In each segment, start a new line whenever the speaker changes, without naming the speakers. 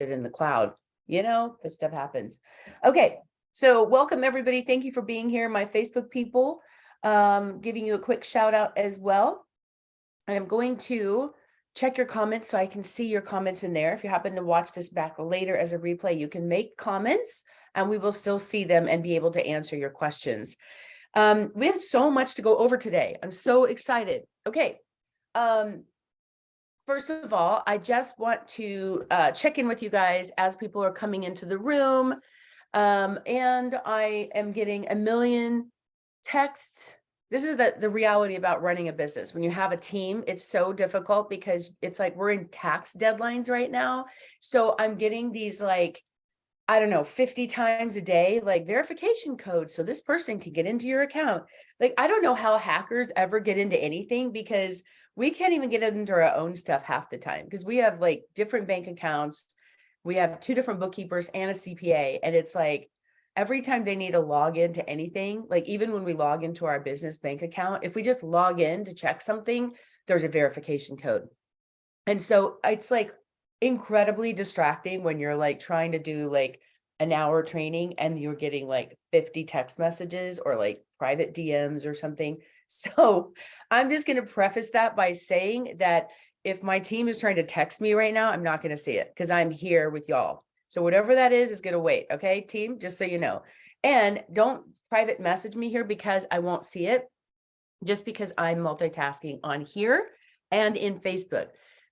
it in the cloud, this stuff happens. Okay, so welcome everybody. Thank you for being here, my Facebook people. Giving you a quick shout out as well. And I'm going to check your comments so I can see your comments in there. If you happen to watch this back later as a replay, you can make comments and we will still see them and be able to answer your questions. We have so much to go over today. I'm so excited. Okay. First of all, I just want to check in with you guys as people are coming into the room. And I am getting a million texts. This is the reality about running a business. When you have a team, it's so difficult because it's like we're in tax deadlines right now. So I'm getting these like, I don't know, 50 times a day, like verification codes. So this person can get into your account. Like, I don't know how hackers ever get into anything because we can't even get into our own stuff half the time because we have like different bank accounts. We have 2 different bookkeepers and a CPA. And it's like, every time they need to log into anything, like even when we log into our business bank account, if we just log in to check something, there's a verification code. And so it's like incredibly distracting when you're like trying to do like an hour training and you're getting like 50 text messages or like private DMs or something. So I'm just going to preface that by saying that if my team is trying to text me right now, I'm not going to see it because I'm here with y'all. So whatever that is going to wait. Okay, team, just so you know. And don't private message me here because I won't see it, just because I'm multitasking on here and in Facebook.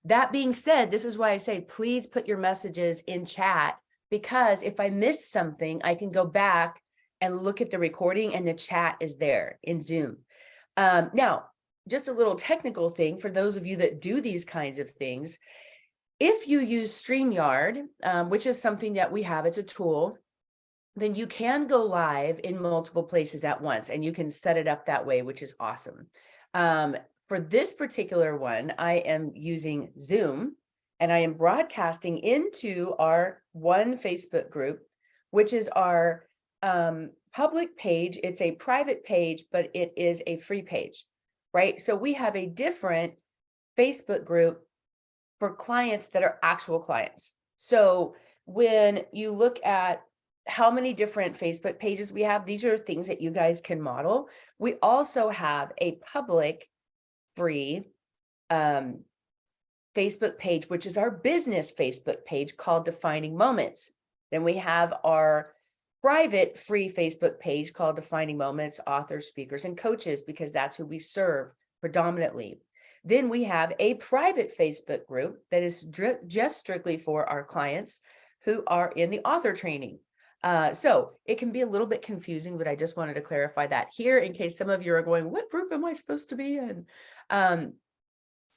That being said, this is why I say, please put your messages in chat, because if I miss something, I can go back and look at the recording and the chat is there in Zoom. Now, just a little technical thing for those of you that do these kinds of things. If you use StreamYard, which is something that we have, it's a tool, then you can go live in multiple places at once and you can set it up that way, which is awesome. For this particular one, I am using Zoom and I am broadcasting into our one Facebook group, which is our public page. It's a private page, but it is a free page, right? So we have a different Facebook group for clients that are actual clients. So when you look at how many different Facebook pages we have, these are things that you guys can model. We also have a public free Facebook page, which is our business Facebook page called Defining Moments. Then we have our private free Facebook page called Defining Moments, authors, speakers, and coaches, because that's who we serve predominantly. Then we have a private Facebook group that is just strictly for our clients who are in the author training. So it can be a little bit confusing, but I just wanted to clarify that here in case some of you are going, what group am I supposed to be in? And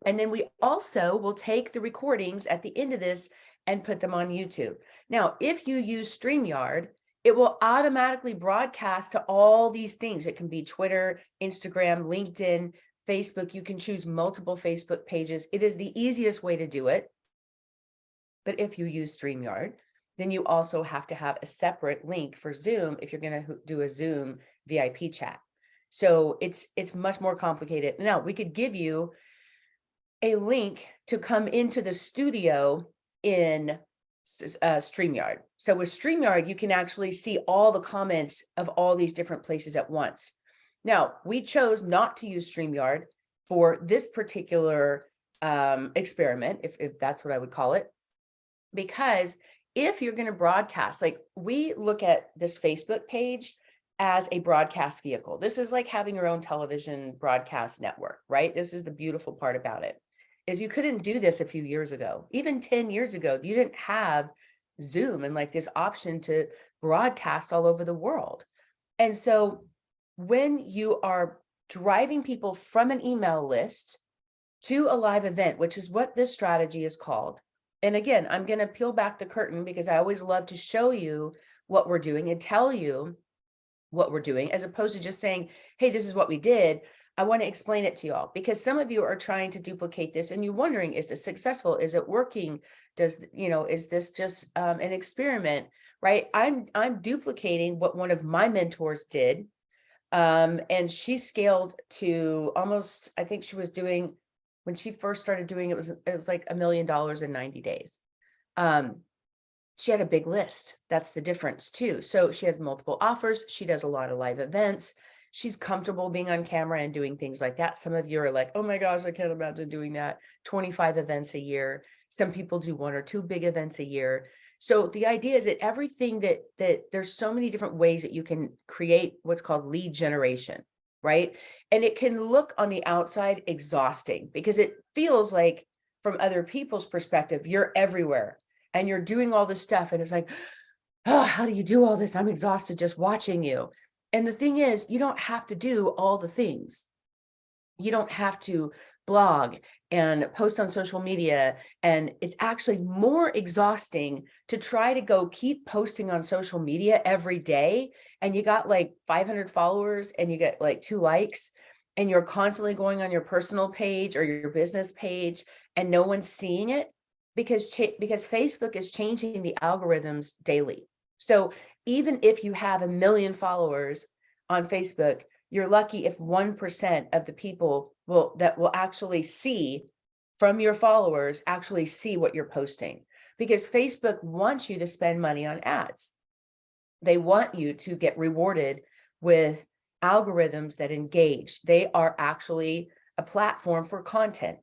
then we also will take the recordings at the end of this and put them on YouTube. Now, if you use StreamYard, it will automatically broadcast to all these things. It can be Twitter, Instagram, LinkedIn, Facebook. You can choose multiple Facebook pages. It is the easiest way to do it. But if you use StreamYard, then you also have to have a separate link for Zoom if you're going to do a Zoom VIP chat. So it's much more complicated. Now, we could give you a link to come into the studio in StreamYard. So with StreamYard, you can actually see all the comments of all these different places at once. Now, we chose not to use StreamYard for this particular experiment, if that's what I would call it, because if you're going to broadcast, like we look at this Facebook page as a broadcast vehicle. This is like having your own television broadcast network, right? This is the beautiful part about it, is you couldn't do this a few years ago. Even 10 years ago, you didn't have Zoom and like this option to broadcast all over the world. And so when you are driving people from an email list to a live event, which is what this strategy is called. And again, I'm going to peel back the curtain because I always love to show you what we're doing and tell you what we're doing, as opposed to just saying, hey, this is what we did. I want to explain it to you all because some of you are trying to duplicate this and you're wondering, is this successful? Is it working? Is this just an experiment, right? I'm duplicating what one of my mentors did. And she scaled to almost, I think she was doing, when she first started doing it was like $1 million in 90 days. she had a big list. That's the difference too. So she has multiple offers. She does a lot of live events. She's comfortable being on camera and doing things like that. Some of you are like, oh my gosh, I can't imagine doing that. 25 events a year. Some people do 1 or 2 big events a year. So the idea is that everything that there's so many different ways that you can create what's called lead generation, right? And it can look on the outside exhausting because it feels like from other people's perspective, you're everywhere and you're doing all this stuff. And it's like, oh, how do you do all this? I'm exhausted just watching you. And the thing is, you don't have to do all the things. You don't have to blog and post on social media. And it's actually more exhausting to try to go keep posting on social media every day. And you got like 500 followers and you get like 2 likes, and you're constantly going on your personal page or your business page and no one's seeing it because Facebook is changing the algorithms daily. So even if you have 1 million followers on Facebook, you're lucky if 1% of the people will actually see from your followers actually see what you're posting, because Facebook wants you to spend money on ads. They want you to get rewarded with algorithms that engage. They are actually a platform for content.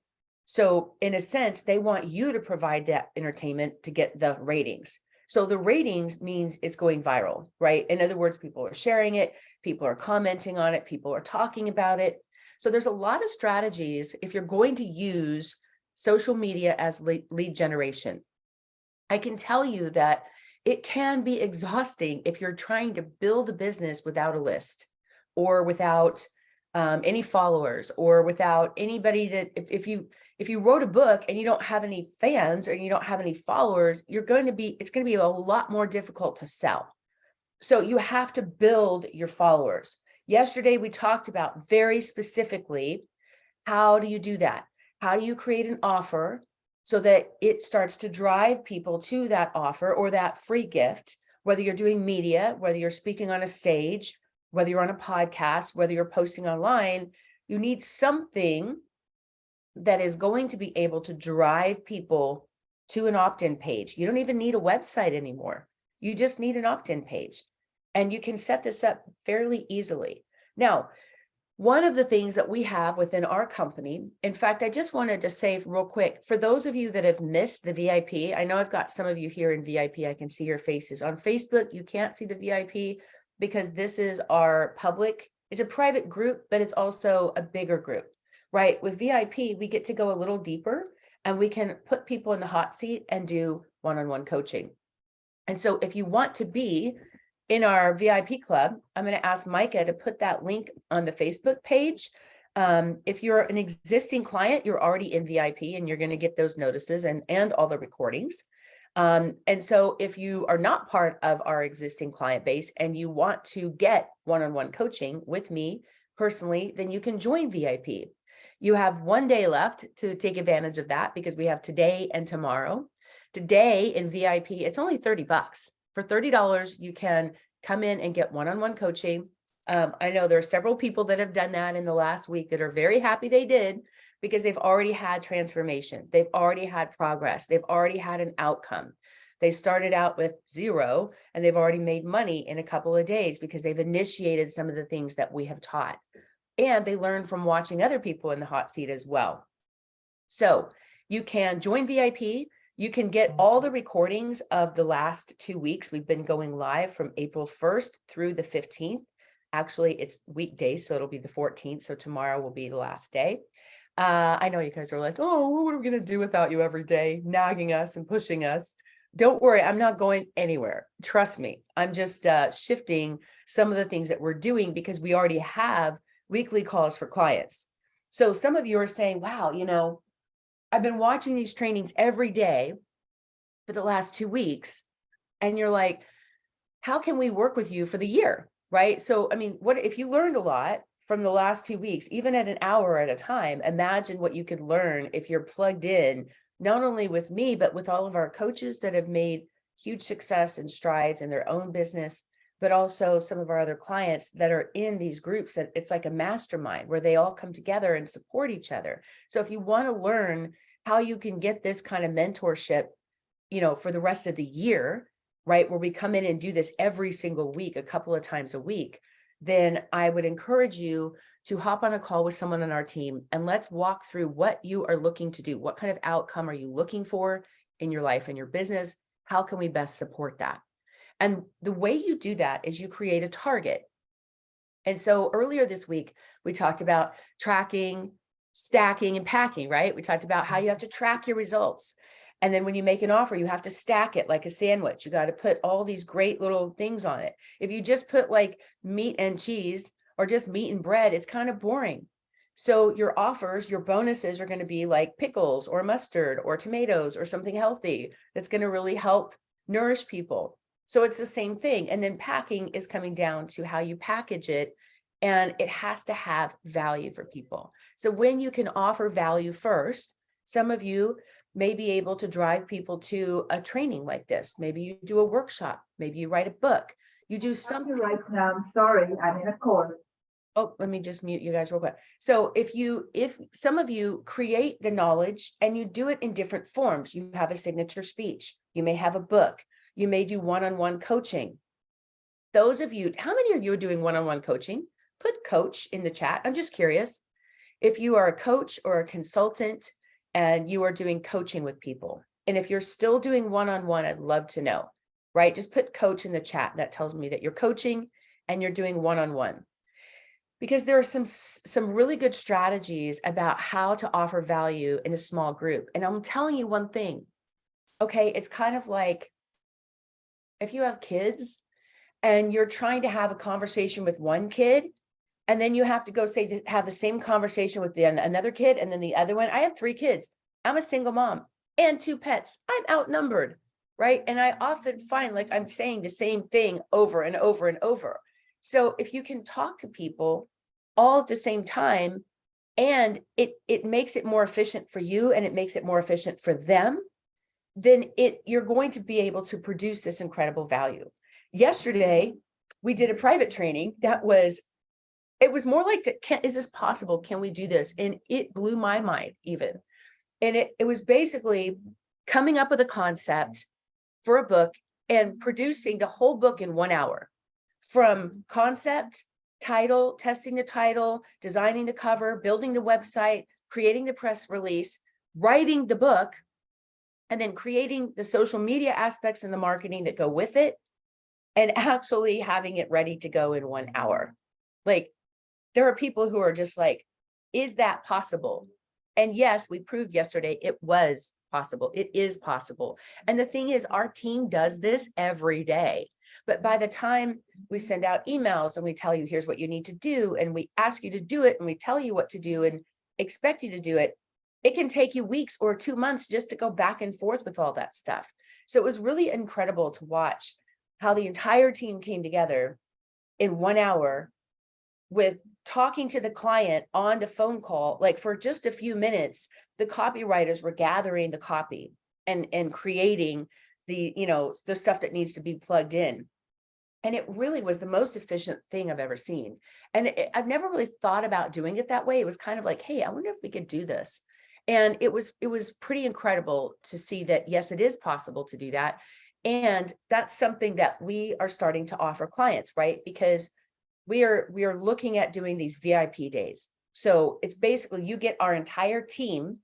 So in a sense, they want you to provide that entertainment to get the ratings. So the ratings means it's going viral, right? In other words, people are sharing it, people are commenting on it, people are talking about it. So there's a lot of strategies if you're going to use social media as lead generation. I can tell you that it can be exhausting if you're trying to build a business without a list or without any followers or without anybody that if you wrote a book and you don't have any fans or you don't have any followers, it's going to be a lot more difficult to sell. So you have to build your followers. Yesterday, we talked about very specifically, how do you do that? How do you create an offer so that it starts to drive people to that offer or that free gift, whether you're doing media, whether you're speaking on a stage, whether you're on a podcast, whether you're posting online, you need something that is going to be able to drive people to an opt-in page. You don't even need a website anymore. You just need an opt-in page. And you can set this up fairly easily. Now, one of the things that we have within our company, in fact, I just wanted to say real quick, for those of you that have missed the VIP, I know I've got some of you here in VIP, I can see your faces. On Facebook, you can't see the VIP because this is our public, it's a private group, but it's also a bigger group, right? With VIP, we get to go a little deeper and we can put people in the hot seat and do one-on-one coaching. And so if you want to be in our VIP club, I'm going to ask Micah to put that link on the Facebook page. If you're an existing client, you're already in VIP and you're going to get those notices and all the recordings. And so if you are not part of our existing client base and you want to get one-on-one coaching with me personally, then you can join VIP. You have 1 day left to take advantage of that because we have today and tomorrow. Today in VIP, it's only $30. For $30, you can come in and get one-on-one coaching. I know there are several people that have done that in the last week that are very happy they did because they've already had transformation. They've already had progress. They've already had an outcome. They started out with 0 and they've already made money in a couple of days because they've initiated some of the things that we have taught. And they learn from watching other people in the hot seat as well. So you can join VIP. You can get all the recordings of the last 2 weeks. We've been going live from April 1st through the 15th. Actually, it's weekdays, so it'll be the 14th. So tomorrow will be the last day. I know you guys are like, oh, what are we going to do without you every day, nagging us and pushing us? Don't worry, I'm not going anywhere. Trust me. I'm just shifting some of the things that we're doing because we already have weekly calls for clients. So some of you are saying, wow, I've been watching these trainings every day for the last 2 weeks. And you're like, how can we work with you for the year? Right? So, I mean, what if you learned a lot from the last 2 weeks, even at an hour at a time? Imagine what you could learn if you're plugged in, not only with me, but with all of our coaches that have made huge success and strides in their own business, but also some of our other clients that are in these groups that it's like a mastermind where they all come together and support each other. So if you want to learn how you can get this kind of mentorship for the rest of the year, right, where we come in and do this every single week, a couple of times a week, then I would encourage you to hop on a call with someone on our team and let's walk through what you are looking to do. What kind of outcome are you looking for in your life and your business? How can we best support that? And the way you do that is you create a target. And so earlier this week, we talked about tracking, stacking, and packing, right? We talked about how you have to track your results. And then when you make an offer, you have to stack it like a sandwich. You got to put all these great little things on it. If you just put like meat and cheese or just meat and bread, it's kind of boring. So your offers, your bonuses are going to be like pickles or mustard or tomatoes or something healthy that's going to really help nourish people. So it's the same thing. And then packing is coming down to how you package it, and it has to have value for people. So when you can offer value first, some of you may be able to drive people to a training like this. Maybe you do a workshop, maybe you write a book, you do something.
Right now, I'm sorry, I'm in a call.
Oh, let me just mute you guys real quick. So if some of you create the knowledge and you do it in different forms, you have a signature speech, you may have a book, you may do one-on-one coaching. Those of you, how many of you are doing one-on-one coaching? Put coach in the chat. I'm just curious. If you are a coach or a consultant and you are doing coaching with people, and if you're still doing one-on-one, I'd love to know, right? Just put coach in the chat. That tells me that you're coaching and you're doing one-on-one. Because there are some really good strategies about how to offer value in a small group. And I'm telling you one thing, okay? It's kind of like if you have kids and you're trying to have a conversation with one kid, and then you have to go have the same conversation with another kid, and then the other one. I have 3 kids. I'm a single mom and 2 pets. I'm outnumbered, right? And I often find like I'm saying the same thing over and over and over. So if you can talk to people all at the same time, and it makes it more efficient for you and it makes it more efficient for them, then you're going to be able to produce this incredible value. Yesterday, we did a private training that was, it was more like, is this possible? Can we do this? And it blew my mind even. And it was basically coming up with a concept for a book and producing the whole book in 1 hour, from concept, title, testing the title, designing the cover, building the website, creating the press release, writing the book, and then creating the social media aspects and the marketing that go with it, and actually having it ready to go in 1 hour. Like, there are people who are just like, is that possible? And yes, we proved yesterday it was possible. It is possible. And the thing is, our team does this every day. But by the time we send out emails and we tell you, here's what you need to do, and we ask you to do it, and we tell you what to do and expect you to do it, it can take you weeks or 2 months just to go back and forth with all that stuff. So it was really incredible to watch how the entire team came together in 1 hour with talking to the client on the phone call. Like, for just a few minutes, the copywriters were gathering the copy and creating the, the stuff that needs to be plugged in. And it really was the most efficient thing I've ever seen. And I've never really thought about doing it that way. It was kind of like, hey, I wonder if we could do this. And it was pretty incredible to see that, yes, it is possible to do that. And that's something that we are starting to offer clients, right? Because we are looking at doing these VIP days. So it's basically, you get our entire team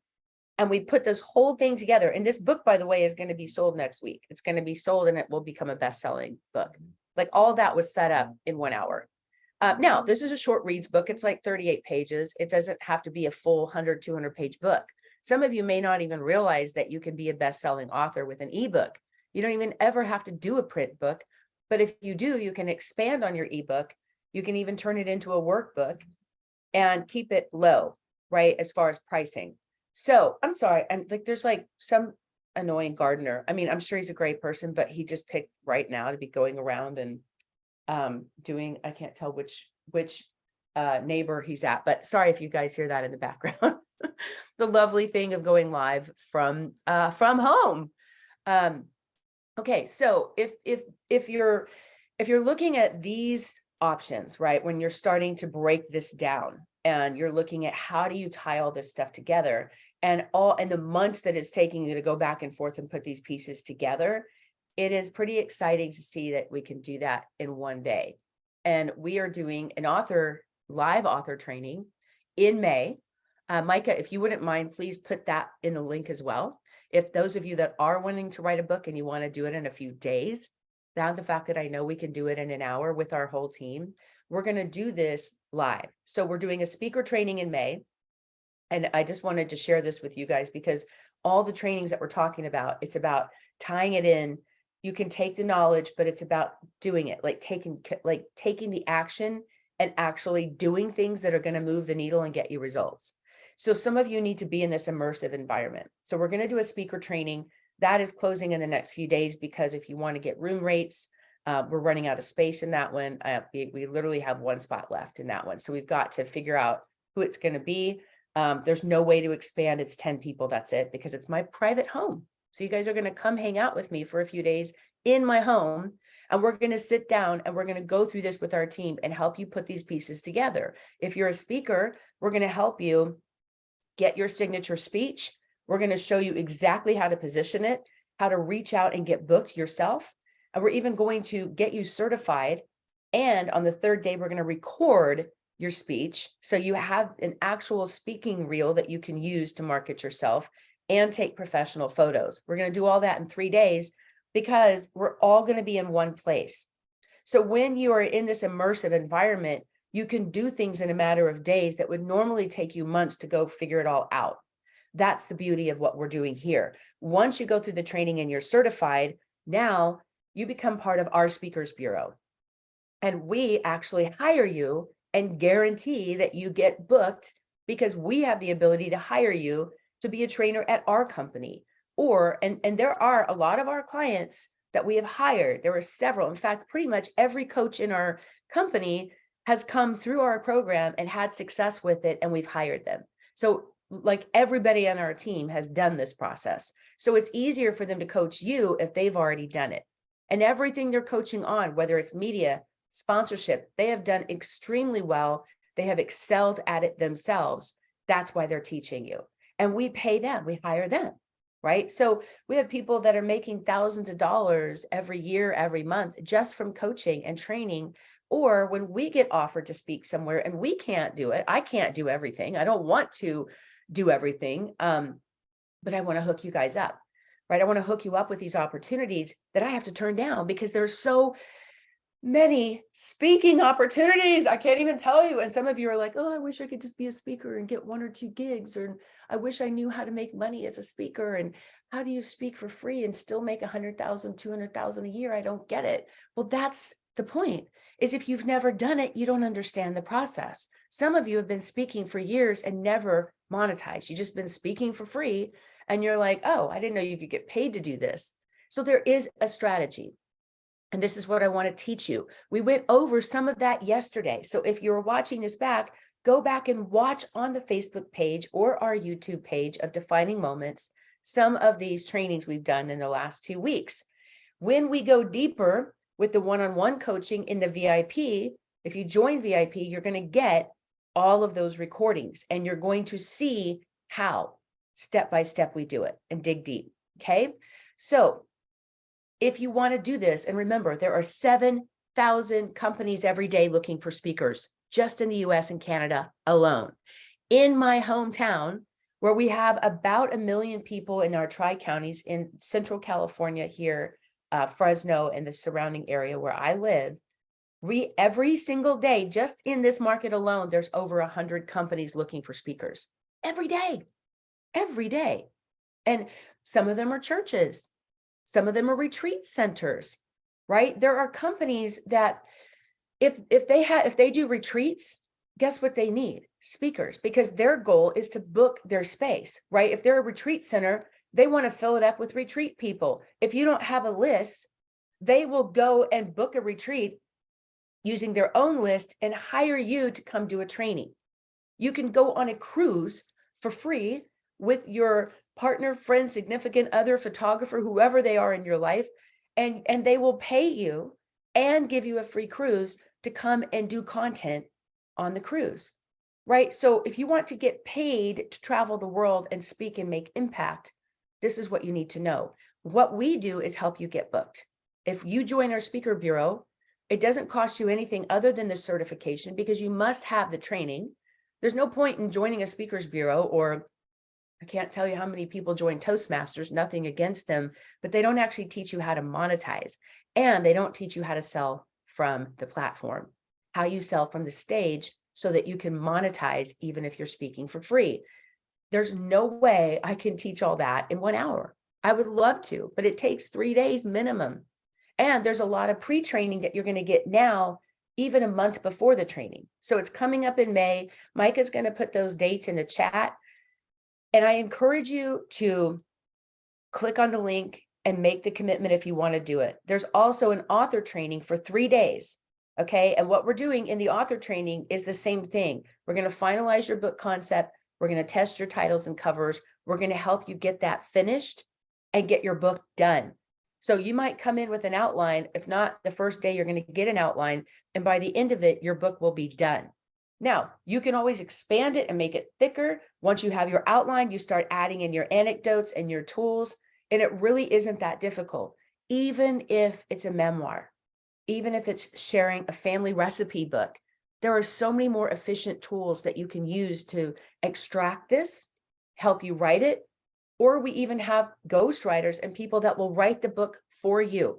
and we put this whole thing together. And this book, by the way, is going to be sold next week. It's going to be sold and it will become a best-selling book. Like, all that was set up in 1 hour. Now, this is a short reads book. It's like 38 pages. It doesn't have to be a full 100, 200 page book. Some of you may not even realize that you can be a best-selling author with an ebook. You don't even ever have to do a print book. But if you do, you can expand on your ebook. You can even turn it into a workbook and keep it low, right, as far as pricing. So I'm sorry, I'm like, there's like some annoying gardener. I mean, I'm sure he's a great person, but he just picked right now to be going around and doing, I can't tell which neighbor he's at, but sorry if you guys hear that in the background. The lovely thing of going live from home. Okay, so if you're looking at these options, right, when you're starting to break this down and you're looking at how do you tie all this stuff together, and the months that it's taking you to go back and forth and put these pieces together, it is pretty exciting to see that we can do that in one day. And we are doing an live author training in May. Micah, if you wouldn't mind, please put that in the link as well. If those of you that are wanting to write a book and you want to do it in a few days, now the fact that I know we can do it in an hour with our whole team, we're going to do this live. So we're doing a speaker training in May. And I just wanted to share this with you guys because all the trainings that we're talking about, it's about tying it in. You can take the knowledge, but it's about doing it, like taking the action and actually doing things that are going to move the needle and get you results. So some of you need to be in this immersive environment. So we're going to do a speaker training that is closing in the next few days, because if you want to get room rates, we're running out of space in that one. We literally have one spot left in that one. So we've got to figure out who it's going to be. There's no way to expand. It's 10 people. That's it, because it's my private home. So you guys are going to come hang out with me for a few days in my home, and we're going to sit down and we're going to go through this with our team and help you put these pieces together. If you're a speaker, we're going to help you get your signature speech. We're going to show you exactly how to position it, how to reach out and get booked yourself. And we're even going to get you certified. And on the third day, we're going to record your speech. So you have an actual speaking reel that you can use to market yourself and take professional photos. We're going to do all that in 3 days because we're all going to be in one place. So when you are in this immersive environment, you can do things in a matter of days that would normally take you months to go figure it all out. That's the beauty of what we're doing here. Once you go through the training and you're certified, now you become part of our Speakers Bureau. And we actually hire you and guarantee that you get booked, because we have the ability to hire you to be a trainer at our company. And there are a lot of our clients that we have hired. There are several. In fact, pretty much every coach in our company has come through our program and had success with it, and we've hired them. So like everybody on our team has done this process. So it's easier for them to coach you if they've already done it. And everything they're coaching on, whether it's media, sponsorship, they have done extremely well. They have excelled at it themselves. That's why they're teaching you. And we pay them, we hire them, right? So we have people that are making thousands of dollars every year, every month, just from coaching and training. Or when we get offered to speak somewhere and we can't do it, I can't do everything. I don't want to do everything, but I want to hook you guys up, right? I want to hook you up with these opportunities that I have to turn down because there's so many speaking opportunities. I can't even tell you. And some of you are like, oh, I wish I could just be a speaker and get 1 or 2 gigs, or I wish I knew how to make money as a speaker. And how do you speak for free and still make 100,000, 200,000 a year? I don't get it. Well, that's the point, is if you've never done it, you don't understand the process. Some of you have been speaking for years and never monetized. You've just been speaking for free. And you're like, oh, I didn't know you could get paid to do this. So there is a strategy. And this is what I want to teach you. We went over some of that yesterday. So if you're watching this back, go back and watch on the Facebook page or our YouTube page of Defining Moments some of these trainings we've done in the last 2 weeks. When we go deeper with the one-on-one coaching in the VIP, if you join VIP, you're going to get all of those recordings and you're going to see how step by step we do it and dig deep. Okay. So if you want to do this, and remember, there are 7,000 companies every day looking for speakers just in the US and Canada alone. In my hometown, where we have about 1 million people in our tri-counties in Central California here, Fresno and the surrounding area where I live, every single day, just in this market alone, there's over 100 companies looking for speakers every day. And some of them are churches. Some of them are retreat centers, right? There are companies that if they do retreats, guess what they need? Speakers, because their goal is to book their space, right? If they're a retreat center, they want to fill it up with retreat people. If you don't have a list, they will go and book a retreat using their own list and hire you to come do a training. You can go on a cruise for free with your partner, friend, significant other, photographer, whoever they are in your life, and they will pay you and give you a free cruise to come and do content on the cruise. right? So if you want to get paid to travel the world and speak and make impact, this is what you need to know. What we do is help you get booked. If you join our speaker bureau, it doesn't cost you anything other than the certification, because you must have the training. There's no point in joining a speakers bureau, or I can't tell you how many people join Toastmasters, nothing against them, but they don't actually teach you how to monetize, and they don't teach you how to sell from the platform, how you sell from the stage so that you can monetize even if you're speaking for free. There's no way I can teach all that in 1 hour. I would love to, but it takes 3 days minimum. And there's a lot of pre-training that you're going to get now, even a month before the training. So it's coming up in May. Mike is going to put those dates in the chat. And I encourage you to click on the link and make the commitment if you want to do it. There's also an author training for 3 days. Okay. And what we're doing in the author training is the same thing. We're going to finalize your book concept. We're going to test your titles and covers. We're going to help you get that finished and get your book done. So you might come in with an outline. If not, the first day you're going to get an outline. And by the end of it, your book will be done. Now, you can always expand it and make it thicker. Once you have your outline, you start adding in your anecdotes and your tools. And it really isn't that difficult, even if it's a memoir, even if it's sharing a family recipe book. There are so many more efficient tools that you can use to extract this, help you write it, or we even have ghostwriters and people that will write the book for you.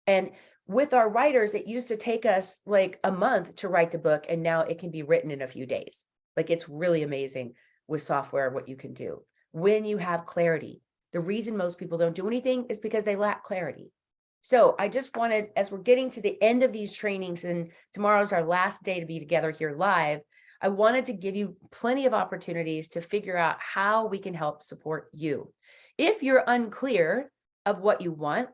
And with our writers, it used to take us like a month to write the book, and now it can be written in a few days. Like, it's really amazing with software what you can do when you have clarity. The reason most people don't do anything is because they lack clarity. So I just wanted, as we're getting to the end of these trainings, and tomorrow's our last day to be together here live, I wanted to give you plenty of opportunities to figure out how we can help support you. If you're unclear of what you want,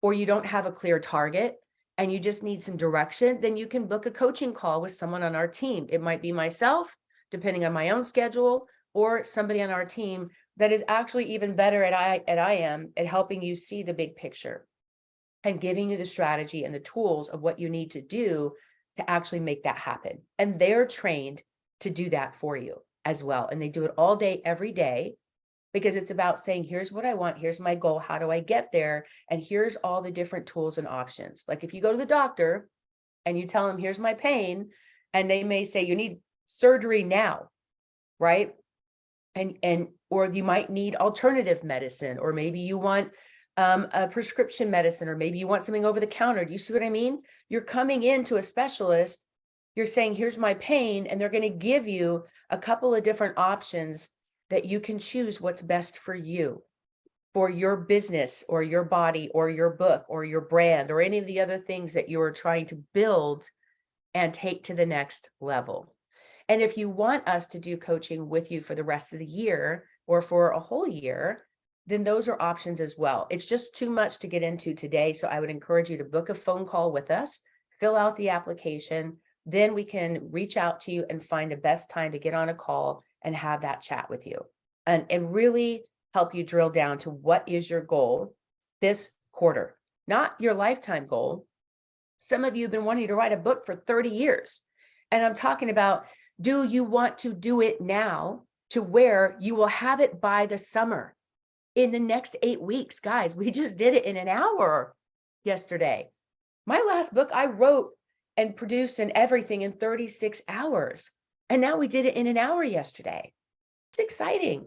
or you don't have a clear target and you just need some direction, then you can book a coaching call with someone on our team. It might be myself, depending on my own schedule, or somebody on our team that is actually even better at I am at helping you see the big picture and giving you the strategy and the tools of what you need to do to actually make that happen. And they're trained to do that for you as well. And they do it all day, every day, because it's about saying, here's what I want, here's my goal, how do I get there? And here's all the different tools and options. Like if you go to the doctor and you tell them, here's my pain, and they may say, you need surgery now, right? Or you might need alternative medicine, or maybe you want a prescription medicine, or maybe you want something over the counter. Do you see what I mean? You're coming into a specialist, you're saying, here's my pain, and they're going to give you a couple of different options that you can choose what's best for you, for your business or your body or your book or your brand or any of the other things that you are trying to build and take to the next level. And if you want us to do coaching with you for the rest of the year or for a whole year, then those are options as well. It's just too much to get into today. So I would encourage you to book a phone call with us, fill out the application, then we can reach out to you and find the best time to get on a call and have that chat with you and really help you drill down to what is your goal this quarter, not your lifetime goal. Some of you have been wanting to write a book for 30 years. And I'm talking about, do you want to do it now to where you will have it by the summer in the next 8 weeks? Guys, we just did it in an hour yesterday. My last book I wrote and produced and everything in 36 hours. And now we did it in an hour yesterday. It's exciting.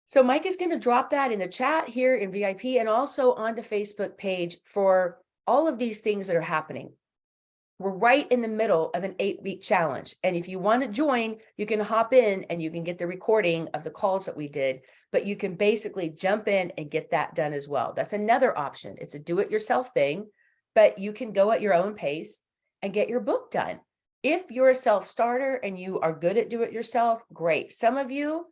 So Mike is going to drop that in the chat here in VIP and also on the Facebook page for all of these things that are happening. We're right in the middle of an 8-week challenge. And if you want to join, you can hop in and you can get the recording of the calls that we did, but you can basically jump in and get that done as well. That's another option. It's a do-it-yourself thing, but you can go at your own pace and get your book done. If you're a self-starter and you are good at do-it-yourself, great. Some of you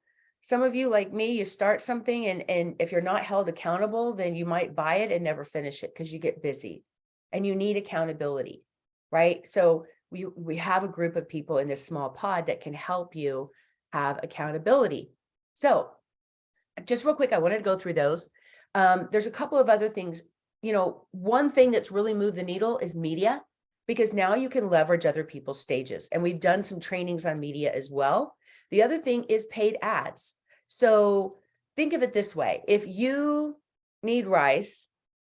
like me, you start something and if you're not held accountable, then you might buy it and never finish it because you get busy and you need accountability, right? So we have a group of people in this small pod that can help you have accountability. So just real quick, I wanted to go through those. There's a couple of other things. You know, one thing that's really moved the needle is media, because now you can leverage other people's stages. And we've done some trainings on media as well. The other thing is paid ads. So think of it this way. If you need rice,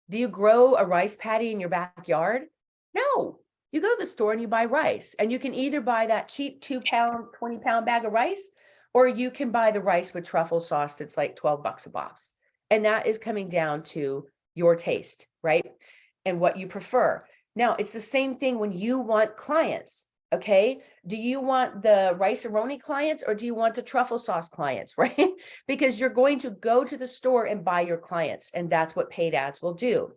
do you grow a rice paddy in your backyard? No, you go to the store and you buy rice, and you can either buy that cheap 2-pound, 20-pound bag of rice, or you can buy the rice with truffle sauce that's like 12 bucks a box. And that is coming down to your taste, right? And what you prefer. Now, it's the same thing when you want clients, okay? Do you want the rice-a-roni clients, or do you want the truffle sauce clients, right? Because you're going to go to the store and buy your clients, and that's what paid ads will do.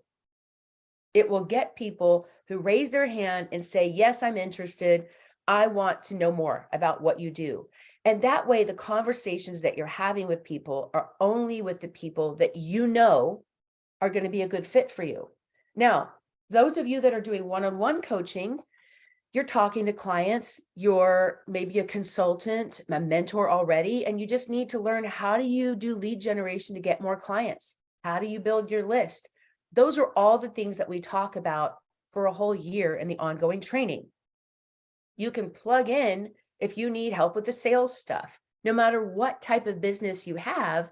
It will get people who raise their hand and say, yes, I'm interested. I want to know more about what you do. And that way, the conversations that you're having with people are only with the people that you know are going to be a good fit for you. Now, those of you that are doing one-on-one coaching, you're talking to clients, you're maybe a consultant, a mentor already, and you just need to learn, how do you do lead generation to get more clients? How do you build your list? Those are all the things that we talk about for a whole year in the ongoing training. You can plug in if you need help with the sales stuff. No matter what type of business you have,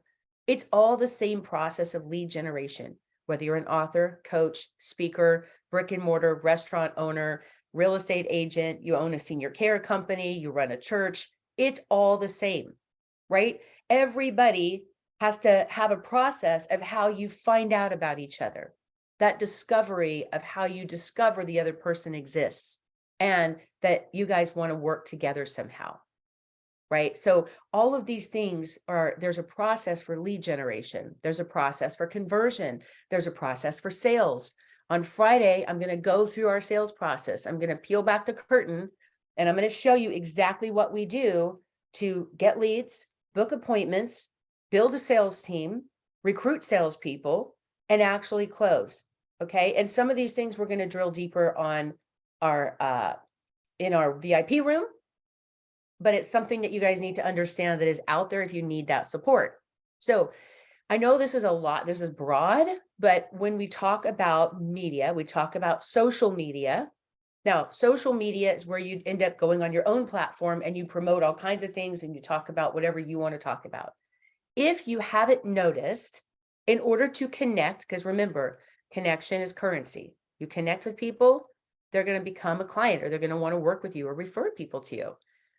it's all the same process of lead generation, whether you're an author, coach, speaker, brick and mortar, restaurant owner, real estate agent, you own a senior care company, you run a church, it's all the same, right? Everybody has to have a process of how you find out about each other, that discovery of how you discover the other person exists and that you guys want to work together somehow, right? So all of these things there's a process for lead generation. There's a process for conversion. There's a process for sales. On Friday, I'm going to go through our sales process. I'm going to peel back the curtain, and I'm going to show you exactly what we do to get leads, book appointments, build a sales team, recruit salespeople, and actually close. Okay. And some of these things we're going to drill deeper on in our VIP room, but it's something that you guys need to understand that is out there if you need that support. So I know this is a lot, this is broad, but when we talk about media, we talk about social media. Now, social media is where you end up going on your own platform and you promote all kinds of things and you talk about whatever you want to talk about. If you haven't noticed, in order to connect, because remember, connection is currency. You connect with people, they're going to become a client, or they're going to want to work with you or refer people to you.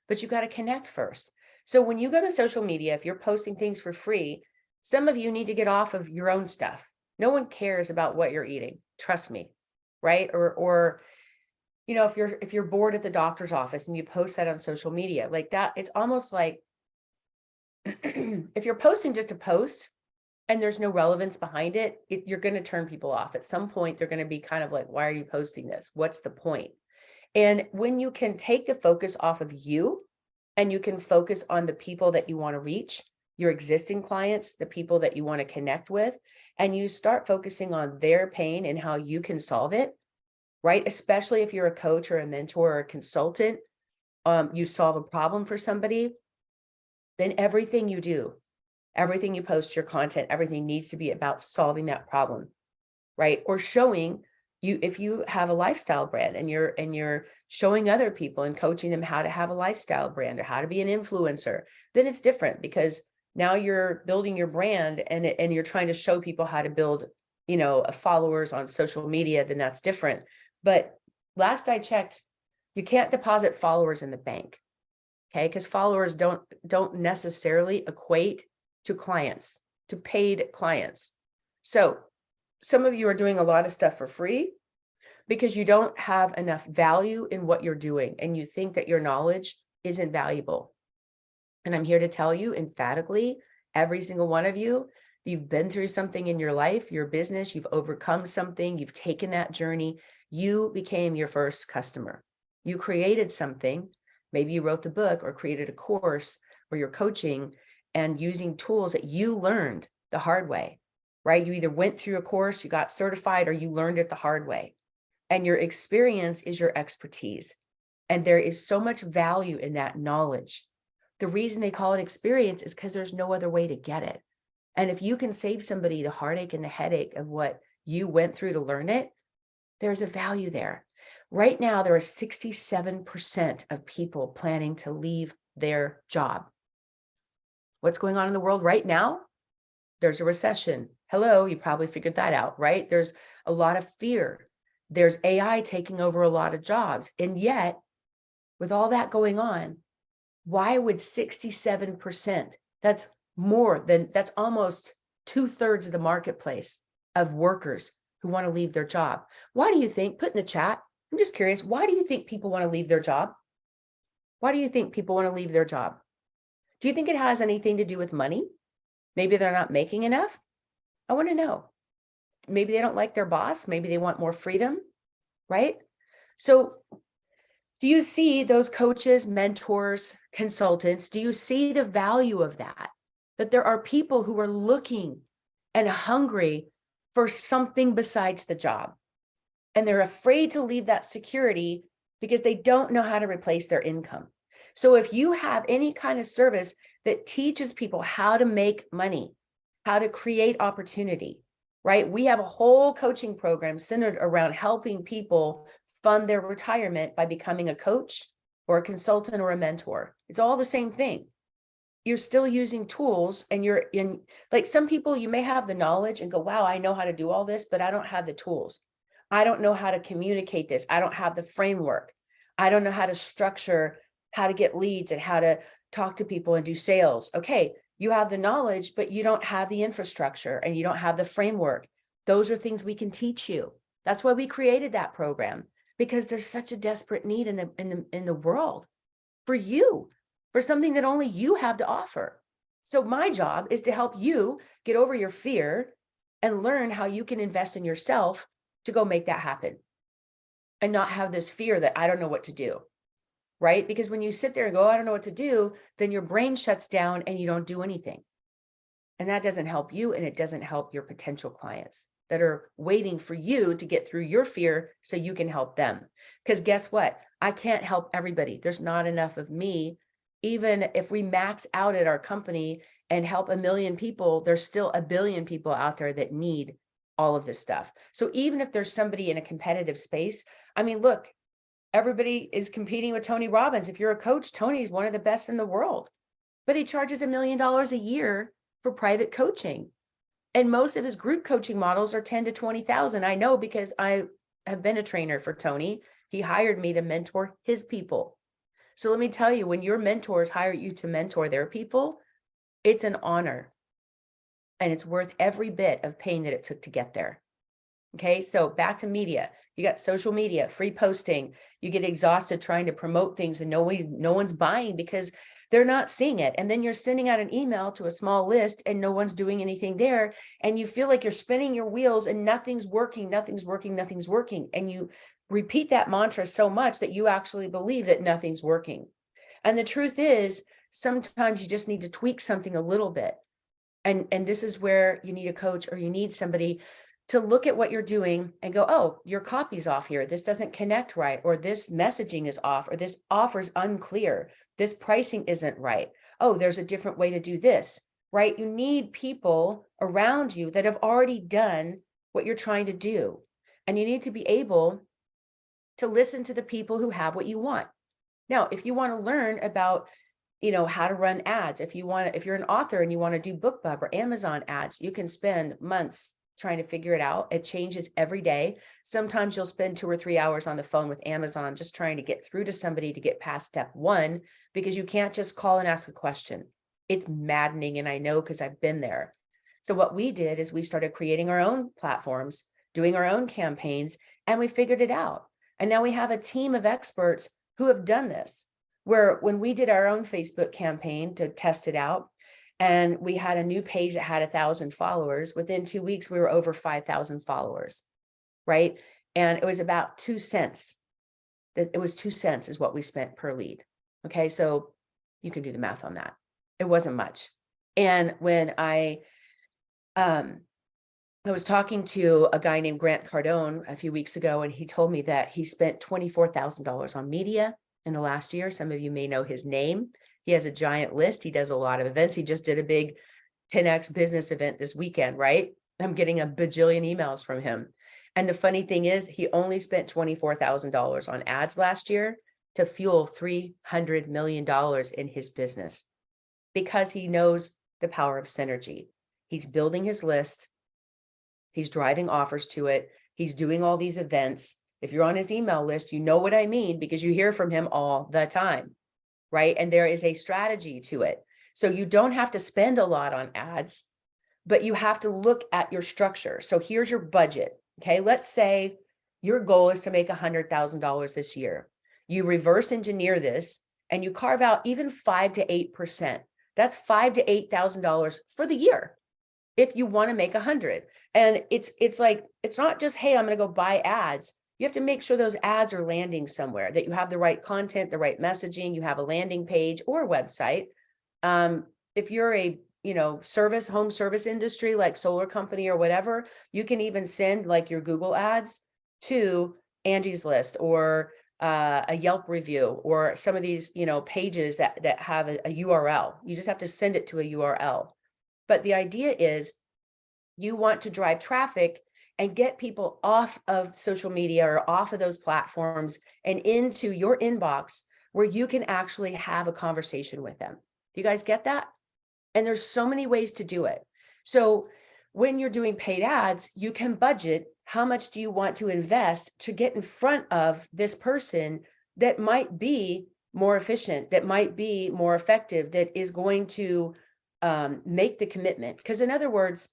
But you got to connect first. So when you go to social media, if you're posting things for free, some of you need to get off of your own stuff. No one cares about what you're eating. Trust me, right? Or you know, if you're bored at the doctor's office and you post that on social media like that, it's almost like if you're posting just to post and there's no relevance behind it, you're going to turn people off. At some point, they're going to be kind of like, why are you posting this? What's the point? And when you can take the focus off of you and you can focus on the people that you want to reach, your existing clients, the people that you want to connect with, and you start focusing on their pain and how you can solve it, right? Especially if you're a coach or a mentor or a consultant, you solve a problem for somebody, then everything you do, everything you post, your content, everything needs to be about solving that problem, right? Or showing you, if you have a lifestyle brand and you're showing other people and coaching them how to have a lifestyle brand or how to be an influencer, then it's different because now you're building your brand and you're trying to show people how to build, you know, followers on social media, then that's different. But last I checked, you can't deposit followers in the bank. Okay, because followers don't necessarily equate to clients, to paid clients. So some of you are doing a lot of stuff for free because you don't have enough value in what you're doing and you think that your knowledge isn't valuable. And I'm here to tell you emphatically, every single one of you, you've been through something in your life, your business, you've overcome something, you've taken that journey, you became your first customer. You created something, maybe you wrote the book or created a course or you're coaching and using tools that you learned the hard way, right? You either went through a course, you got certified, or you learned it the hard way. And your experience is your expertise. And there is so much value in that knowledge. The reason they call it experience is because there's no other way to get it. And if you can save somebody the heartache and the headache of what you went through to learn it, there's a value there. Right now, there are 67% of people planning to leave their job. What's going on in the world right now? There's a recession. Hello, you probably figured that out, right? There's a lot of fear. There's AI taking over a lot of jobs. And yet, with all that going on, why would 67%, that's that's almost 2/3 of the marketplace of workers who want to leave their job. Why do you think, put in the chat, I'm just curious, why do you think people want to leave their job? Why do you think people want to leave their job? Do you think it has anything to do with money? Maybe they're not making enough. I want to know. Maybe they don't like their boss. Maybe they want more freedom, right? So do you see those coaches, mentors, consultants? Do you see the value of that? That there are people who are looking and hungry for something besides the job. And they're afraid to leave that security because they don't know how to replace their income. So if you have any kind of service that teaches people how to make money, how to create opportunity, right? We have a whole coaching program centered around helping people fund their retirement by becoming a coach or a consultant or a mentor. It's all the same thing. You're still using tools, and you're in, like, some people, you may have the knowledge and go, wow, I know how to do all this, but I don't have the tools. I don't know how to communicate this. I don't have the framework. I don't know how to structure, how to get leads and how to talk to people and do sales. Okay, you have the knowledge, but you don't have the infrastructure and you don't have the framework. Those are things we can teach you. That's why we created that program, because there's such a desperate need in the world for you, for something that only you have to offer. So my job is to help you get over your fear and learn how you can invest in yourself to go make that happen and not have this fear that I don't know what to do, right? Because when you sit there and go, I don't know what to do, then your brain shuts down and you don't do anything. And that doesn't help you, and it doesn't help your potential clients that are waiting for you to get through your fear so you can help them. Because guess what? I can't help everybody. There's not enough of me. Even if we max out at our company and help 1 million people, there's still 1 billion people out there that need all of this stuff. So even if there's somebody in a competitive space, I mean, look, everybody is competing with Tony Robbins. If you're a coach, Tony's one of the best in the world, but he charges $1 million a year for private coaching. And most of his group coaching models are 10 to 20,000. I know, because I have been a trainer for Tony. He hired me to mentor his people. So let me tell you, when your mentors hire you to mentor their people, it's an honor. And it's worth every bit of pain that it took to get there. Okay, so back to media. You got social media, free posting. You get exhausted trying to promote things and no one's buying because they're not seeing it. And then you're sending out an email to a small list and no one's doing anything there. And you feel like you're spinning your wheels and nothing's working, nothing's working, nothing's working. And you repeat that mantra so much that you actually believe that nothing's working. And the truth is, sometimes you just need to tweak something a little bit. And this is where you need a coach, or you need somebody to look at what you're doing and go, oh, your copy's off here. This doesn't connect right, or this messaging is off, or this offer's unclear. This pricing isn't right. Oh, there's a different way to do this, right? You need people around you that have already done what you're trying to do. And you need to be able to listen to the people who have what you want. Now, if you want to learn about, how to run ads, if you're an author and you want to do BookBub or Amazon ads, you can spend months trying to figure it out. It changes every day. Sometimes you'll spend 2 or 3 hours on the phone with Amazon just trying to get through to somebody to get past step 1, because you can't just call and ask a question. It's maddening, and I know because I've been there. So what we did is we started creating our own platforms, doing our own campaigns, and we figured it out. And now we have a team of experts who have done this, where when we did our own Facebook campaign to test it out, and we had a new page that had 1,000 followers, within 2 weeks, we were over 5,000 followers, right? And it was about 2 cents. It was 2 cents is what we spent per lead. Okay, so you can do the math on that. It wasn't much. And when I was talking to a guy named Grant Cardone a few weeks ago, and he told me that he spent $24,000 on media in the last year. Some of you may know his name. He has a giant list. He does a lot of events. He just did a big 10X business event this weekend, right? I'm getting a bajillion emails from him. And the funny thing is, he only spent $24,000 on ads last year to fuel $300 million in his business because he knows the power of synergy. He's building his list. He's driving offers to it. He's doing all these events. If you're on his email list, you know what I mean, because you hear from him all the time, right? And there is a strategy to it. So you don't have to spend a lot on ads, but you have to look at your structure. So here's your budget. Okay. Let's say your goal is to make $100,000 this year. You reverse engineer this and you carve out even 5 to 8%. That's $5,000 to $8,000 for the year if you want to make 100. And it's like, it's not just, hey, I'm going to go buy ads. You have to make sure those ads are landing somewhere, that you have the right content, the right messaging, you have a landing page or a website. If you're a home service industry like solar company or whatever, you can even send like your Google ads to Angie's List or a Yelp review or some of these, pages that have a URL. You just have to send it to a URL. But the idea is you want to drive traffic and get people off of social media or off of those platforms and into your inbox where you can actually have a conversation with them. Do you guys get that? And there's so many ways to do it. So when you're doing paid ads, you can budget how much do you want to invest to get in front of this person that might be more efficient, that might be more effective, that is going to make the commitment. Because in other words,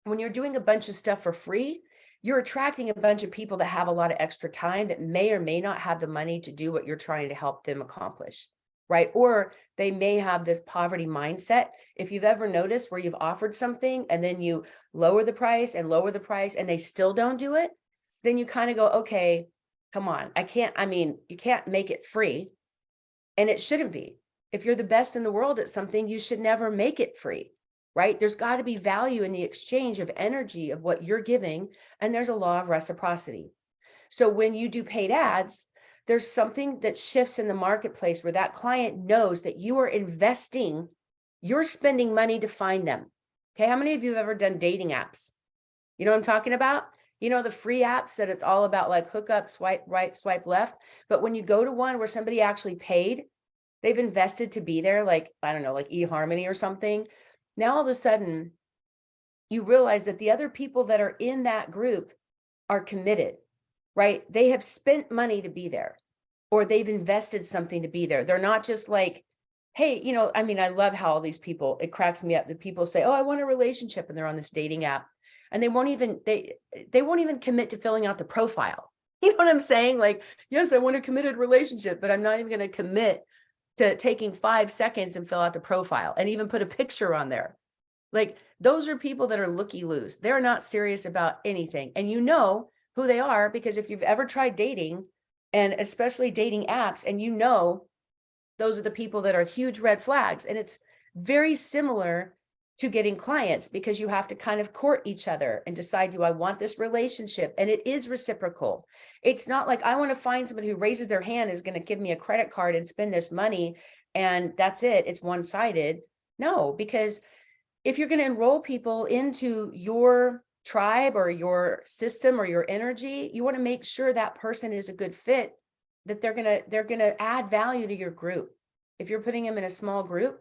when you're doing a bunch of stuff for free, you're attracting a bunch of people that have a lot of extra time that may or may not have the money to do what you're trying to help them accomplish, right? Or they may have this poverty mindset. If you've ever noticed where you've offered something and then you lower the price and they still don't do it, then you kind of go, okay, come on, you can't make it free. And it shouldn't be. If you're the best in the world at something, you should never make it free, right? There's got to be value in the exchange of energy of what you're giving. And there's a law of reciprocity. So when you do paid ads, there's something that shifts in the marketplace where that client knows that you are investing, you're spending money to find them. Okay. How many of you have ever done dating apps? You know what I'm talking about? The free apps that it's all about like hook up, swipe right, swipe left. But when you go to one where somebody actually paid, they've invested to be there, like, I don't know, like eHarmony or something. Now, all of a sudden, you realize that the other people that are in that group are committed, right? They have spent money to be there, or they've invested something to be there. They're not just like, hey, I love how all these people, it cracks me up that people say, oh, I want a relationship, and they're on this dating app, and they won't even commit to filling out the profile. You know what I'm saying? Like, yes, I want a committed relationship, but I'm not even going to commit to taking 5 seconds and fill out the profile and even put a picture on there. Like, those are people that are looky-loos. They're not serious about anything. And you know who they are, because if you've ever tried dating, and especially dating apps, and those are the people that are huge red flags. And it's very similar to getting clients, because you have to kind of court each other and decide, do I want this relationship? And it is reciprocal. It's not like I want to find somebody who raises their hand is going to give me a credit card and spend this money, and that's it. It's one-sided. No, because if you're going to enroll people into your tribe or your system or your energy, you want to make sure that person is a good fit, that they're going to add value to your group. If you're putting them in a small group,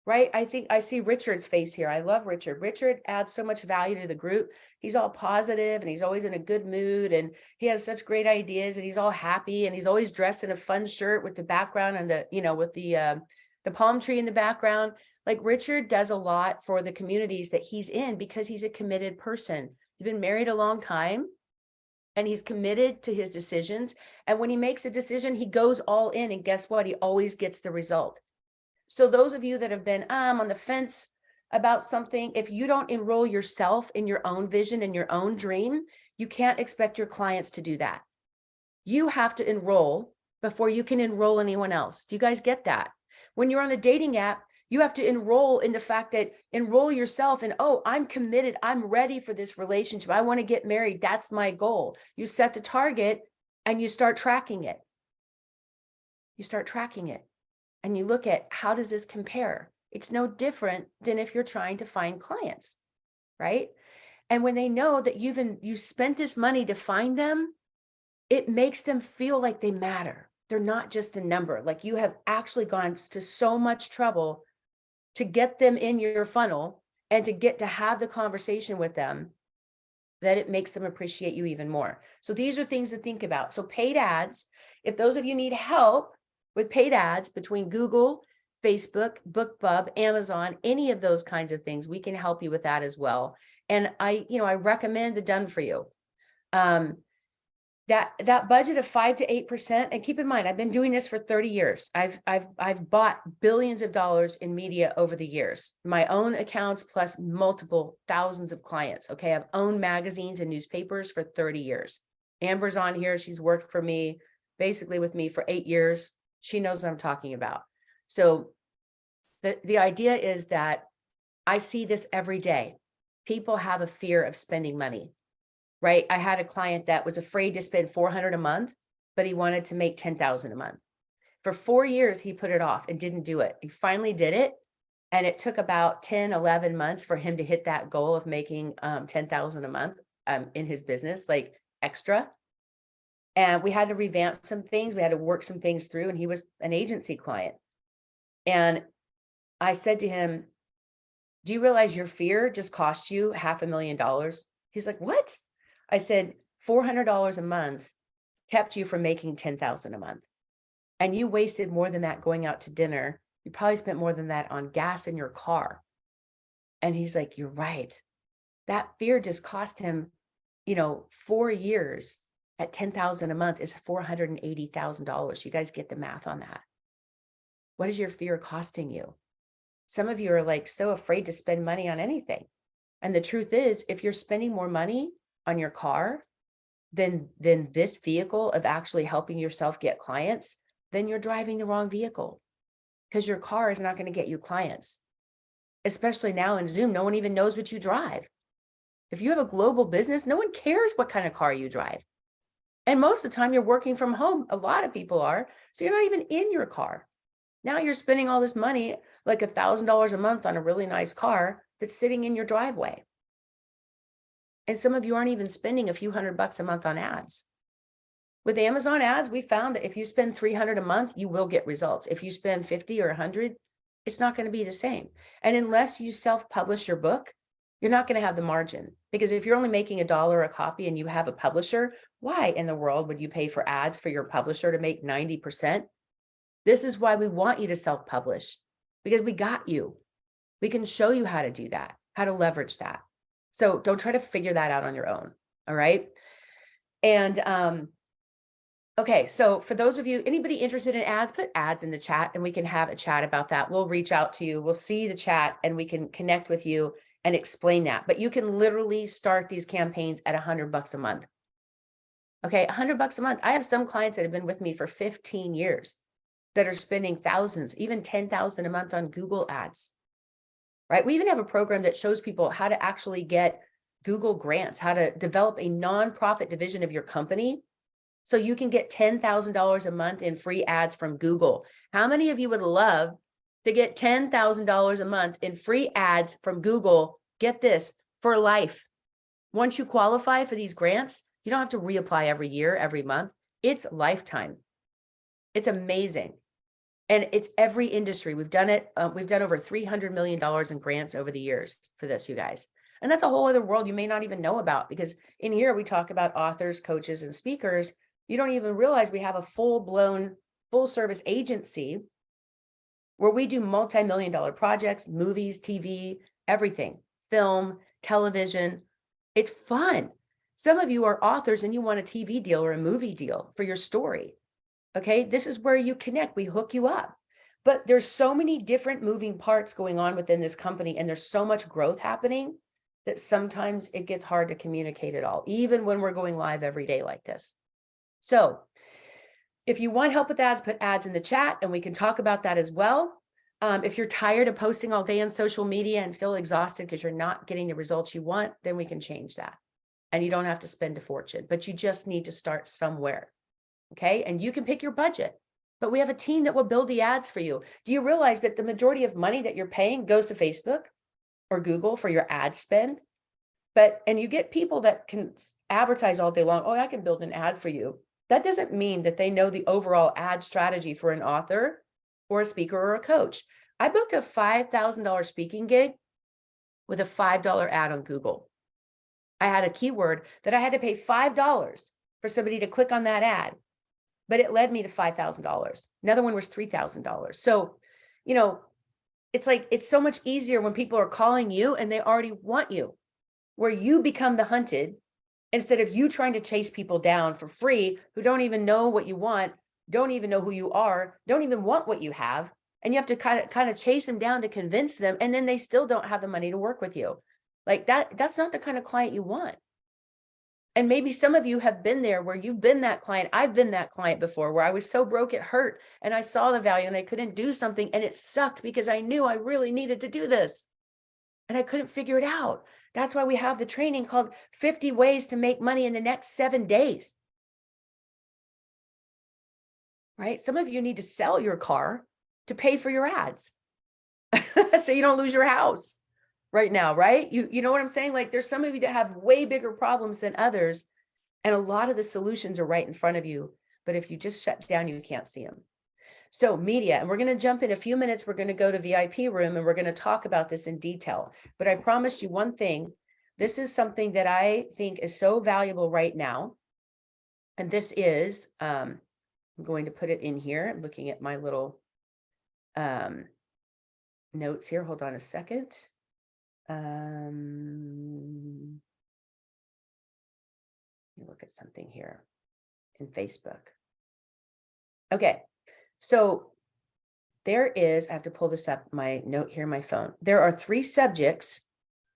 right? I think I see Richard's face here. I love Richard. Richard adds so much value to the group. He's all positive and he's always in a good mood, and he has such great ideas, and he's all happy, and he's always dressed in a fun shirt with the background and with the palm tree in the background. Like, Richard does a lot for the communities that he's in because he's a committed person. He's been married a long time, and he's committed to his decisions. And when he makes a decision, he goes all in, and guess what? He always gets the result. So those of you that have been on the fence about something, if you don't enroll yourself in your own vision and your own dream, you can't expect your clients to do that. You have to enroll before you can enroll anyone else. Do you guys get that? When you're on a dating app, you have to enroll in the fact that enroll yourself and, oh, I'm committed. I'm ready for this relationship. I want to get married. That's my goal. You set the target and you start tracking it. And you look at, how does this compare? It's no different than if you're trying to find clients, right? And when they know that you spent this money to find them, it makes them feel like they matter. They're not just a number. Like you have actually gone to so much trouble to get them in your funnel and to get to have the conversation with them, that it makes them appreciate you even more. So these are things to think about. So paid ads, if those of you need help with paid ads between Google, Facebook, BookBub, Amazon, any of those kinds of things, we can help you with that as well. And I recommend the Done For You. That budget of 5 to 8%, and keep in mind, I've been doing this for 30 years. I've bought billions of dollars in media over the years, my own accounts plus multiple thousands of clients. Okay, I've owned magazines and newspapers for 30 years. Amber's on here. She's worked for me, basically with me for 8 years. She knows what I'm talking about. So the idea is that I see this every day. People have a fear of spending money. Right? I had a client that was afraid to spend $400 a month, but he wanted to make $10,000 a month. For 4 years, he put it off and didn't do it. He finally did it. And it took about 10, 11 months for him to hit that goal of making $10,000 a month in his business, like extra. And we had to revamp some things. We had to work some things through, and he was an agency client. And I said to him, do you realize your fear just cost you $500,000? He's like, what? I said, $400 a month kept you from making $10,000 a month. And you wasted more than that going out to dinner. You probably spent more than that on gas in your car. And he's like, you're right. That fear just cost him, 4 years at $10,000 a month is $480,000. You guys get the math on that. What is your fear costing you? Some of you are like so afraid to spend money on anything. And the truth is, if you're spending more money on your car than this vehicle of actually helping yourself get clients, then you're driving the wrong vehicle, because your car is not going to get you clients. Especially now in Zoom, no one even knows what you drive. If you have a global business, no one cares what kind of car you drive. And most of the time you're working from home. A lot of people are. So you're not even in your car. Now you're spending all this money, like $1,000 a month on a really nice car that's sitting in your driveway. And some of you aren't even spending a few $100 a month on ads. With Amazon ads, we found that if you spend $300 a month, you will get results. If you spend 50 or 100, it's not going to be the same. And unless you self-publish your book, you're not going to have the margin, because if you're only making $1 a copy and you have a publisher, why in the world would you pay for ads for your publisher to make 90%? This is why we want you to self-publish, because we got you. We can show you how to do that, how to leverage that. So don't try to figure that out on your own. All right. And okay, so for those of you, anybody interested in ads, put ads in the chat and we can have a chat about that. We'll reach out to you. We'll see the chat and we can connect with you and explain that. But you can literally start these campaigns at $100 a month. Okay, $100 a month. I have some clients that have been with me for 15 years that are spending thousands, even 10,000 a month on Google ads. Right? We even have a program that shows people how to actually get Google grants, how to develop a nonprofit division of your company so you can get $10,000 a month in free ads from Google. How many of you would love to get $10,000 a month in free ads from Google? Get this, for life. Once you qualify for these grants, you don't have to reapply every year, every month. It's lifetime. It's amazing. And it's every industry. We've done it. We've done over $300 million in grants over the years for this, you guys. And that's a whole other world you may not even know about, because in here we talk about authors, coaches, and speakers. You don't even realize we have a full-blown, full-service agency where we do multi-million-dollar projects, movies, TV, everything, film, television. It's fun. Some of you are authors and you want a TV deal or a movie deal for your story. Okay, this is where you connect. We hook you up. But there's so many different moving parts going on within this company, and there's so much growth happening that sometimes it gets hard to communicate it all, even when we're going live every day like this. So if you want help with ads, put ads in the chat and we can talk about that as well. If you're tired of posting all day on social media and feel exhausted because you're not getting the results you want, then we can change that. And you don't have to spend a fortune, but you just need to start somewhere. Okay. And you can pick your budget, but we have a team that will build the ads for you. Do you realize that the majority of money that you're paying goes to Facebook or Google for your ad spend? and you get people that can advertise all day long. Oh, I can build an ad for you. That doesn't mean that they know the overall ad strategy for an author or a speaker or a coach. I booked a $5,000 speaking gig with a $5 ad on Google. I had a keyword that I had to pay $5 for somebody to click on that ad, but it led me to $5,000. Another one was $3,000. So, you know, it's like, it's so much easier when people are calling you and they already want you, where you become the hunted instead of you trying to chase people down for free who don't even know what you want, don't even know who you are, don't even want what you have. And you have to kind of chase them down to convince them. And then they still don't have the money to work with you. Like that's not the kind of client you want. And maybe some of you have been there where you've been that client. I've been that client before where I was so broke it hurt and I saw the value and I couldn't do something and it sucked because I knew I really needed to do this and I couldn't figure it out. That's why we have the training called 50 Ways to Make Money in the Next 7 days. Right? Some of you need to sell your car to pay for your ads so you don't lose your house right now, right? You know what I'm saying? Like there's some of you that have way bigger problems than others. And a lot of the solutions are right in front of you. But if you just shut down, you can't see them. So media, and we're going to jump in a few minutes. We're going to go to VIP room and we're going to talk about this in detail. But I promised you one thing. This is something that I think is so valuable right now. And this is, I'm going to put it in here. I'm looking at my little notes here. Hold on a second. Let me look at something here in Facebook. Okay. So there is, I have to pull this up, my note here, my phone. There are 3 subjects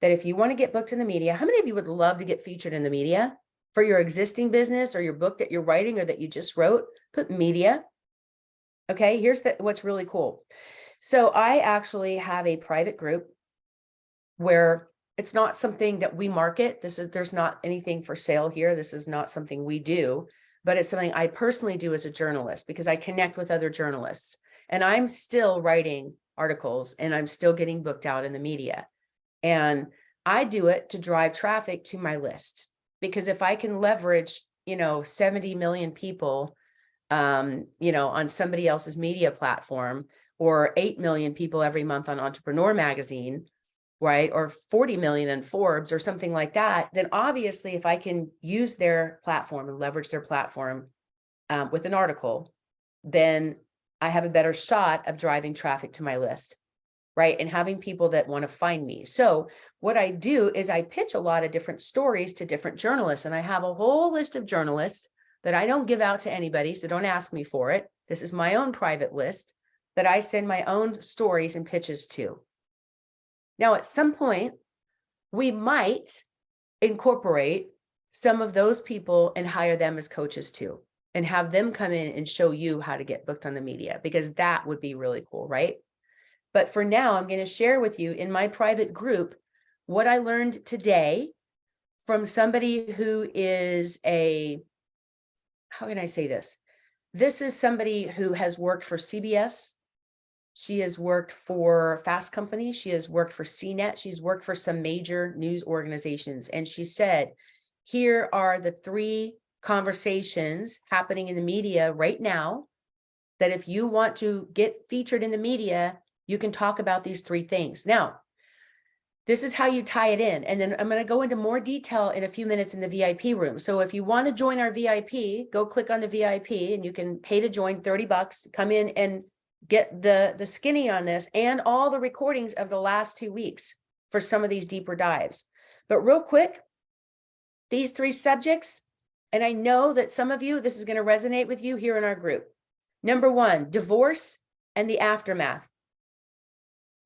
that if you want to get booked in the media, how many of you would love to get featured in the media for your existing business or your book that you're writing or that you just wrote? Put media. Okay, here's what's really cool. So I actually have a private group where it's not something that we market. There's not anything for sale here. This is not something we do, but it's something I personally do as a journalist because I connect with other journalists and I'm still writing articles and I'm still getting booked out in the media. And I do it to drive traffic to my list because if I can leverage, 70 million people, on somebody else's media platform or 8 million people every month on Entrepreneur Magazine, right? Or 40 million in Forbes or something like that, then obviously if I can use their platform and leverage their platform with an article, then I have a better shot of driving traffic to my list, right? And having people that want to find me. So what I do is I pitch a lot of different stories to different journalists. And I have a whole list of journalists that I don't give out to anybody. So don't ask me for it. This is my own private list that I send my own stories and pitches to. Now, at some point, we might incorporate some of those people and hire them as coaches too, and have them come in and show you how to get booked on the media, because that would be really cool, right? But for now, I'm going to share with you in my private group what I learned today from somebody who is how can I say this? This is somebody who has worked for CBS. She has worked for Fast Company. She has worked for CNET. She's worked for some major news organizations. And she said, here are the 3 conversations happening in the media right now that if you want to get featured in the media, you can talk about these 3 things. Now, this is how you tie it in. And then I'm going to go into more detail in a few minutes in the VIP room. So if you want to join our VIP, go click on the VIP and you can pay to join $30, come in and get the skinny on this and all the recordings of the last 2 weeks for some of these deeper dives. But real quick, these 3 subjects, and I know that some of you, this is going to resonate with you here in our group. Number 1, divorce and the aftermath.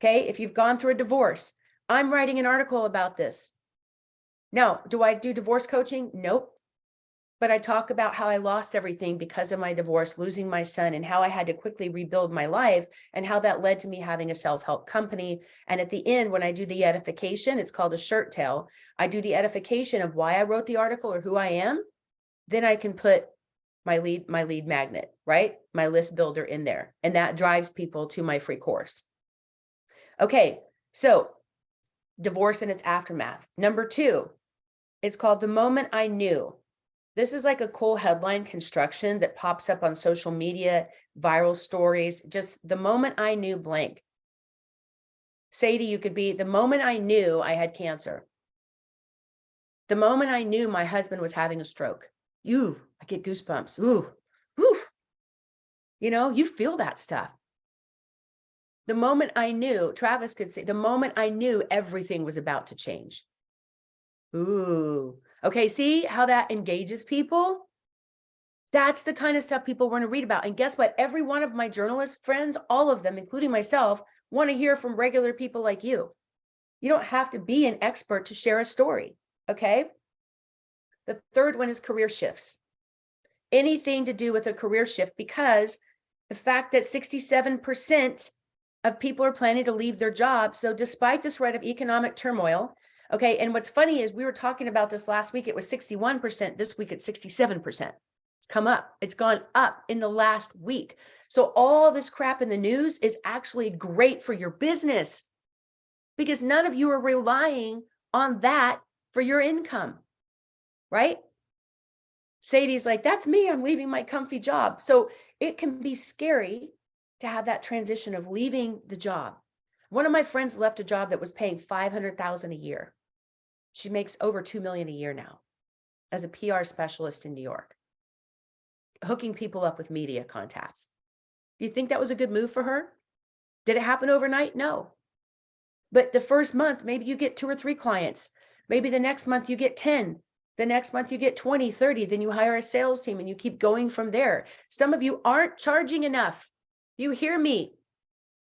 Okay, if you've gone through a divorce, I'm writing an article about this. Now, do I do divorce coaching? Nope. But I talk about how I lost everything because of my divorce, losing my son, and how I had to quickly rebuild my life and how that led to me having a self-help company. And at the end, when I do the edification, it's called a shirt tail. I do the edification of why I wrote the article or who I am. Then I can put my lead magnet, right? My list builder in there. And that drives people to my free course. Okay, so divorce and its aftermath. Number 2, It's called The Moment I Knew. This is like a cool headline construction that pops up on social media, viral stories, just the moment I knew blank. Sadie, you could be the moment I knew I had cancer. The moment I knew my husband was having a stroke. I get goosebumps. Ooh. You feel that stuff. The moment I knew, Travis could say, the moment I knew everything was about to change. Ooh. Okay, see how that engages people? That's the kind of stuff people want to read about. And guess what? Every one of my journalist friends, all of them, including myself, want to hear from regular people like you. You don't have to be an expert to share a story, okay? The third one is career shifts. Anything to do with a career shift, because the fact that 67% of people are planning to leave their jobs. So despite the threat of economic turmoil, okay, and what's funny is we were talking about this last week, it was 61%, this week it's 67%. It's come up, it's gone up in the last week. So all this crap in the news is actually great for your business because none of you are relying on that for your income, right? Sadie's like, that's me, I'm leaving my comfy job. So it can be scary to have that transition of leaving the job. One of my friends left a job that was paying $500,000 a year. She makes over $2 million a year now as a PR specialist in New York, hooking people up with media contacts. Do you think that was a good move for her? Did it happen overnight? No. But the first month, maybe you get 2 or 3 clients. Maybe the next month you get 10. The next month you get 20, 30. Then you hire a sales team and you keep going from there. Some of you aren't charging enough. You hear me?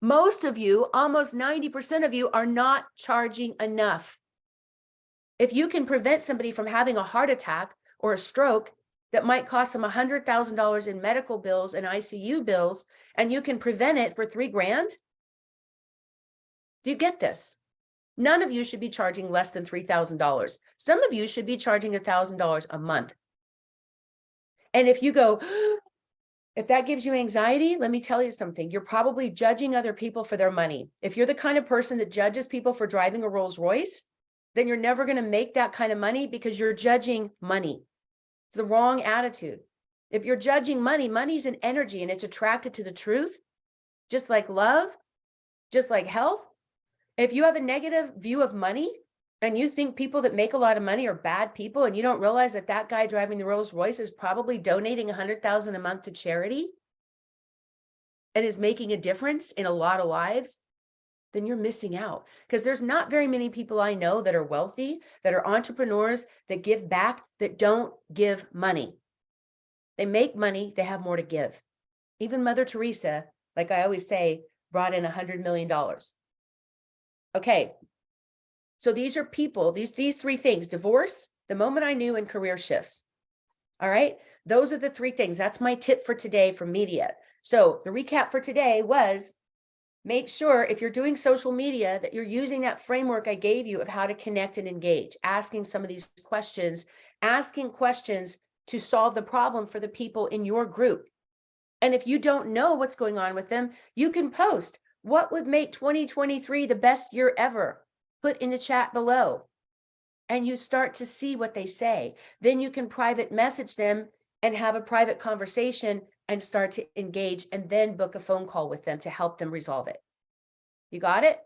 Most of you, almost 90% of you, are not charging enough. If you can prevent somebody from having a heart attack or a stroke that might cost them $100,000 in medical bills and ICU bills, and you can prevent it for $3,000, do you get this? None of you should be charging less than $3,000. Some of you should be charging $1,000 a month. And if you go, if that gives you anxiety, let me tell you something. You're probably judging other people for their money. If you're the kind of person that judges people for driving a Rolls Royce, then you're never going to make that kind of money because you're judging money. It's the wrong attitude. If you're judging money, money's an energy and it's attracted to the truth, just like love, just like health. If you have a negative view of money and you think people that make a lot of money are bad people and you don't realize that that guy driving the Rolls Royce is probably donating $100,000 a month to charity and is making a difference in a lot of lives, then you're missing out. Because there's not very many people I know that are wealthy, that are entrepreneurs, that give back, that don't give money. They make money, they have more to give. Even Mother Teresa, like I always say, brought in $100 million. Okay, so these are people, these 3 things: divorce, the moment I knew, and career shifts. All right, those are the 3 things. That's my tip for today for media. So the recap for today was, make sure if you're doing social media that you're using that framework I gave you of how to connect and engage, asking some of these questions, asking questions to solve the problem for the people in your group. And if you don't know what's going on with them, you can post, what would make 2023 the best year ever? Put in the chat below. And you start to see what they say. Then you can private message them and have a private conversation and start to engage, and then book a phone call with them to help them resolve it. You got it?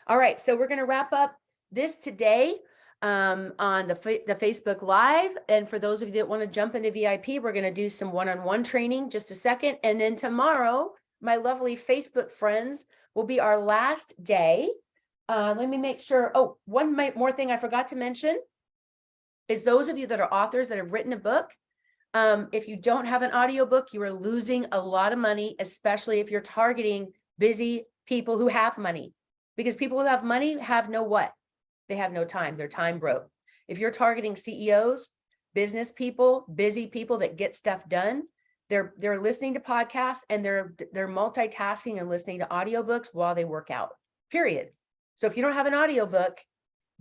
All right, so we're going to wrap up this today on the Facebook Live. And for those of you that want to jump into VIP, we're going to do some one-on-one training just a second. And then tomorrow, my lovely Facebook friends, will be our last day. Let me make sure. Oh, one more thing I forgot to mention is those of you that are authors that have written a book. If you don't have an audiobook, you are losing a lot of money, especially if you're targeting busy people who have money, because people who have money have no what? They have no time. They're time broke. If you're targeting CEOs, business people, busy people that get stuff done, they're listening to podcasts and they're multitasking and listening to audiobooks while they work out, period. So if you don't have an audiobook,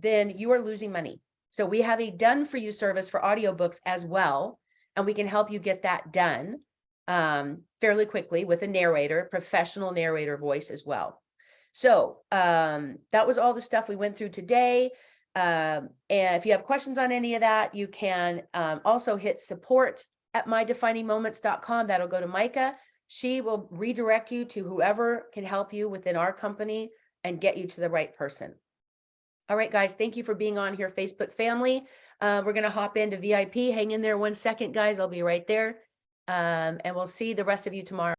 then you are losing money. So we have a done for you service for audiobooks as well. And we can help you get that done fairly quickly with a narrator, professional narrator voice as well. So that was all the stuff we went through today. And if you have questions on any of that, you can also hit support@mydefiningmoments.com. That'll go to Micah. She will redirect you to whoever can help you within our company and get you to the right person. All right, guys, thank you for being on here, Facebook family. We're going to hop into VIP. Hang in there 1 second, guys. I'll be right there. And we'll see the rest of you tomorrow.